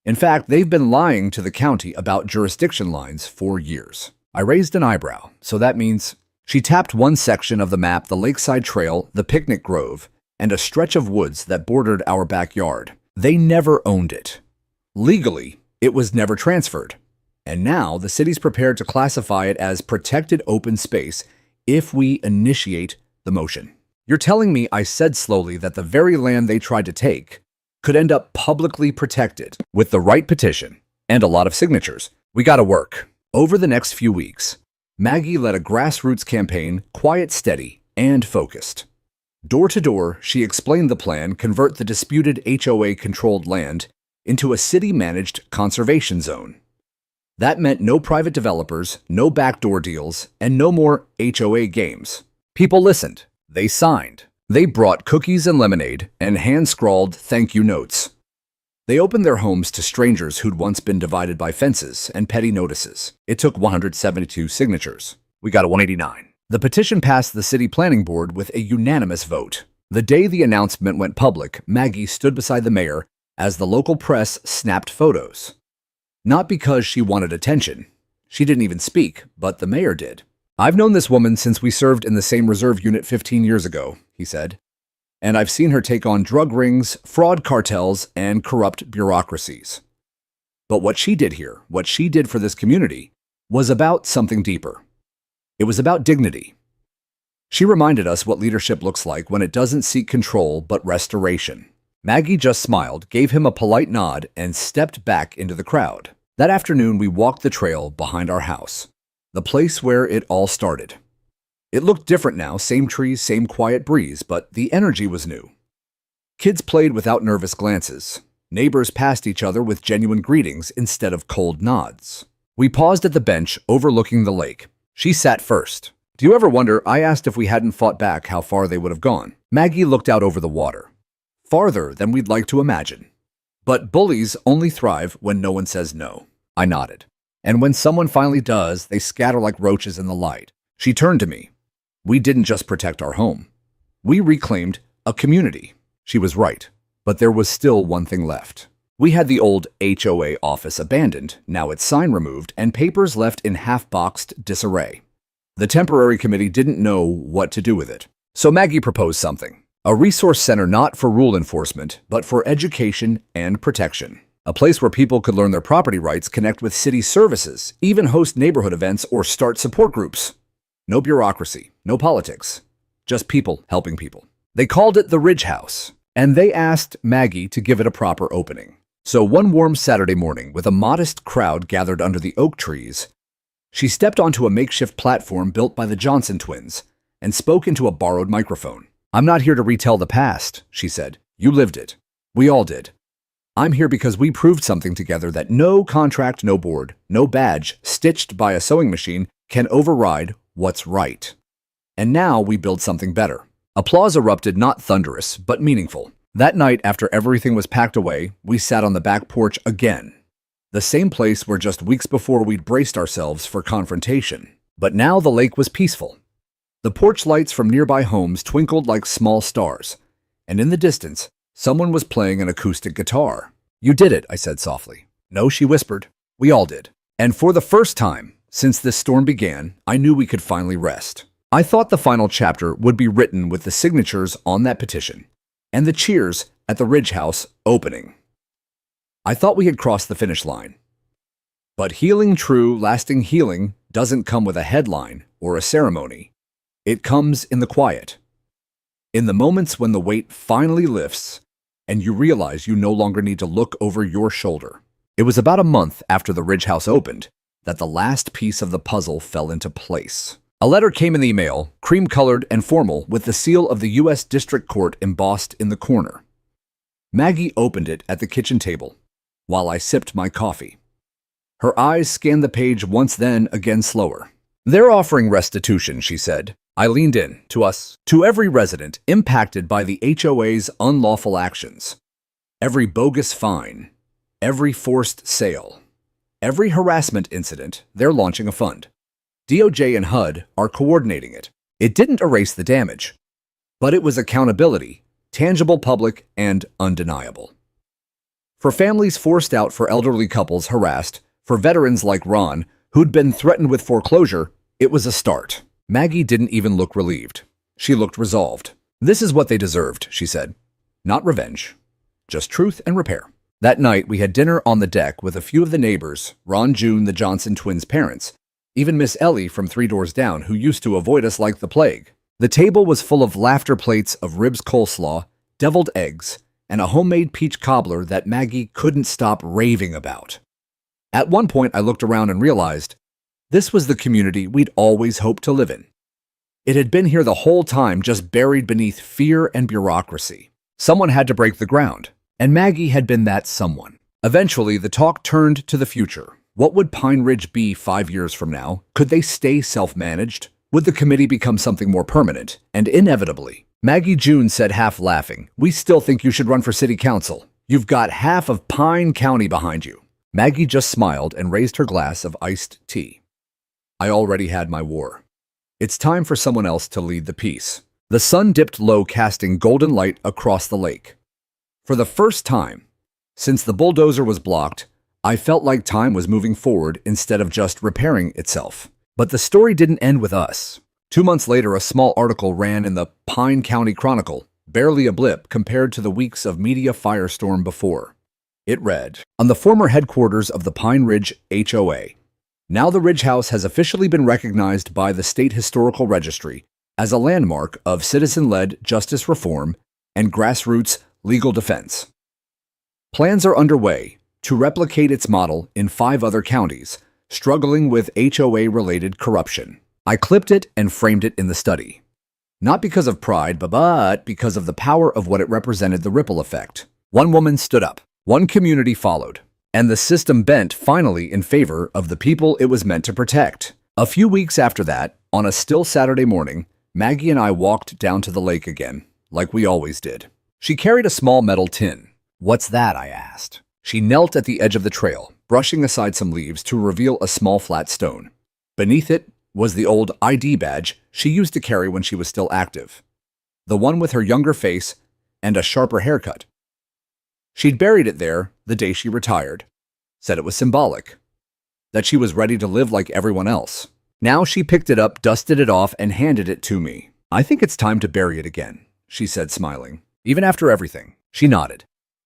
In fact, they've been lying to the county about jurisdiction lines for years. I raised an eyebrow, so that means... She tapped one section of the map, the lakeside trail, the picnic grove, and a stretch of woods that bordered our backyard. They never owned it. Legally, it was never transferred. And now the city's prepared to classify it as protected open space if we initiate the motion. "You're telling me," I said slowly, "that the very land they tried to take could end up publicly protected with the right petition and a lot of signatures. We gotta work." Over the next few weeks, Maggie led a grassroots campaign, quiet, steady, and focused. Door to door, she explained the plan: convert the disputed HOA-controlled land into a city-managed conservation zone. That meant no private developers, no backdoor deals, and no more HOA games. People listened. They signed. They brought cookies and lemonade and hand-scrawled thank you notes. They opened their homes to strangers who'd once been divided by fences and petty notices. It took 172 signatures. We got a 189. The petition passed the city planning board with a unanimous vote. The day the announcement went public, Maggie stood beside the mayor as the local press snapped photos. Not because she wanted attention. She didn't even speak, but the mayor did. "I've known this woman since we served in the same reserve unit 15 years ago," he said. "And I've seen her take on drug rings, fraud cartels, and corrupt bureaucracies. But what she did here, what she did for this community, was about something deeper. It was about dignity. She reminded us what leadership looks like when it doesn't seek control but restoration." Maggie just smiled, gave him a polite nod, and stepped back into the crowd. That afternoon, we walked the trail behind our house, the place where it all started. It looked different now, same trees, same quiet breeze, but the energy was new. Kids played without nervous glances. Neighbors passed each other with genuine greetings instead of cold nods. We paused at the bench overlooking the lake. She sat first. "Do you ever wonder," I asked, "if we hadn't fought back, how far they would have gone?" Maggie looked out over the water. "Farther than we'd like to imagine. But bullies only thrive when no one says no." I nodded. "And when someone finally does, they scatter like roaches in the light." She turned to me. "We didn't just protect our home. We reclaimed a community." She was right, but there was still one thing left. We had the old HOA office abandoned, now its sign removed, and papers left in half-boxed disarray. The temporary committee didn't know what to do with it. So Maggie proposed something. A resource center not for rule enforcement, but for education and protection. A place where people could learn their property rights, connect with city services, even host neighborhood events or start support groups. No bureaucracy, no politics, just people helping people. They called it the Ridge House, and they asked Maggie to give it a proper opening. So one warm Saturday morning, with a modest crowd gathered under the oak trees, she stepped onto a makeshift platform built by the Johnson twins and spoke into a borrowed microphone. "I'm not here to retell the past," she said. "You lived it. We all did. I'm here because we proved something together that no contract, no board, no badge stitched by a sewing machine can override what's right. And now we build something better." Applause erupted, not thunderous, but meaningful. That night, after everything was packed away, we sat on the back porch again. The same place where just weeks before we'd braced ourselves for confrontation. But now the lake was peaceful. The porch lights from nearby homes twinkled like small stars, and in the distance, someone was playing an acoustic guitar. "You did it," I said softly. "No," she whispered. "We all did." And for the first time since this storm began, I knew we could finally rest. I thought the final chapter would be written with the signatures on that petition, and the cheers at the Ridge House opening. I thought we had crossed the finish line. But healing, true, lasting healing, doesn't come with a headline or a ceremony. It comes in the quiet. In the moments when the weight finally lifts and you realize you no longer need to look over your shoulder. It was about a month after the Ridge House opened that the last piece of the puzzle fell into place. A letter came in the mail, cream-colored and formal, with the seal of the U.S. District Court embossed in the corner. Maggie opened it at the kitchen table while I sipped my coffee. Her eyes scanned the page once, then again slower. "They're offering restitution," she said. I leaned in. "To us, to every resident impacted by the HOA's unlawful actions. Every bogus fine, every forced sale, every harassment incident, they're launching a fund. DOJ and HUD are coordinating it. It didn't erase the damage, but it was accountability, tangible, public, and undeniable. For families forced out, for elderly couples harassed, for veterans like Ron, who'd been threatened with foreclosure, it was a start." Maggie didn't even look relieved. She looked resolved. "This is what they deserved," she said. "Not revenge, just truth and repair." That night, we had dinner on the deck with a few of the neighbors, Ron, June, the Johnson twins' parents, even Miss Ellie from 3 doors down, who used to avoid us like the plague. The table was full of laughter, plates of ribs coleslaw, deviled eggs, and a homemade peach cobbler that Maggie couldn't stop raving about. At one point, I looked around and realized this was the community we'd always hoped to live in. It had been here the whole time, just buried beneath fear and bureaucracy. Someone had to break the ground, and Maggie had been that someone. Eventually, the talk turned to the future. What would Pine Ridge be 5 years from now? Could they stay self-managed? Would the committee become something more permanent? And inevitably, Maggie June said, half laughing, "We still think you should run for city council. You've got half of Pine County behind you." Maggie just smiled and raised her glass of iced tea. I already had my war. It's time for someone else to lead the peace. The sun dipped low, casting golden light across the lake. For the first time since the bulldozer was blocked, I felt like time was moving forward instead of just repairing itself. But the story didn't end with us. 2 months later, a small article ran in the Pine County Chronicle, barely a blip compared to the weeks of media firestorm before. It read, "On the former headquarters of the Pine Ridge HOA, now the Ridge House has officially been recognized by the State Historical Registry as a landmark of citizen-led justice reform and grassroots legal defense. Plans are underway to replicate its model in 5 other counties struggling with HOA-related corruption." I clipped it and framed it in the study. Not because of pride, but because of the power of what it represented, the ripple effect. One woman stood up, one community followed, and the system bent finally in favor of the people it was meant to protect. A few weeks after that, on a still Saturday morning, Maggie and I walked down to the lake again, like we always did. She carried a small metal tin. "What's that?" I asked. She knelt at the edge of the trail, brushing aside some leaves to reveal a small flat stone. Beneath it was the old ID badge she used to carry when she was still active, the one with her younger face and a sharper haircut. She'd buried it there the day she retired, said it was symbolic, that she was ready to live like everyone else. Now she picked it up, dusted it off, and handed it to me. "I think it's time to bury it again," she said, smiling. "Even after everything." She nodded.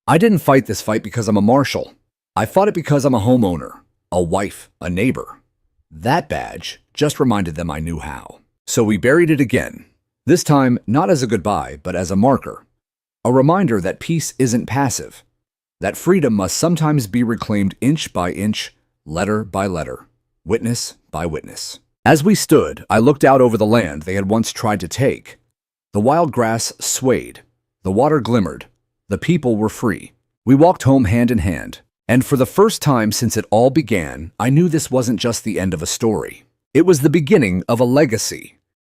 "I didn't fight this fight because I'm a marshal. I fought it because I'm a homeowner, a wife, a neighbor. That badge just reminded them I knew how. So we buried it again, this time not as a goodbye, but as a marker. A reminder that peace isn't passive, that freedom must sometimes be reclaimed inch by inch, letter by letter, witness by witness. As we stood, I looked out over the land they had once tried to take. The wild grass swayed, the water glimmered, the people were free. We walked home hand in hand, and for the first time since it all began, I knew this wasn't just the end of a story. It was the beginning of a legacy.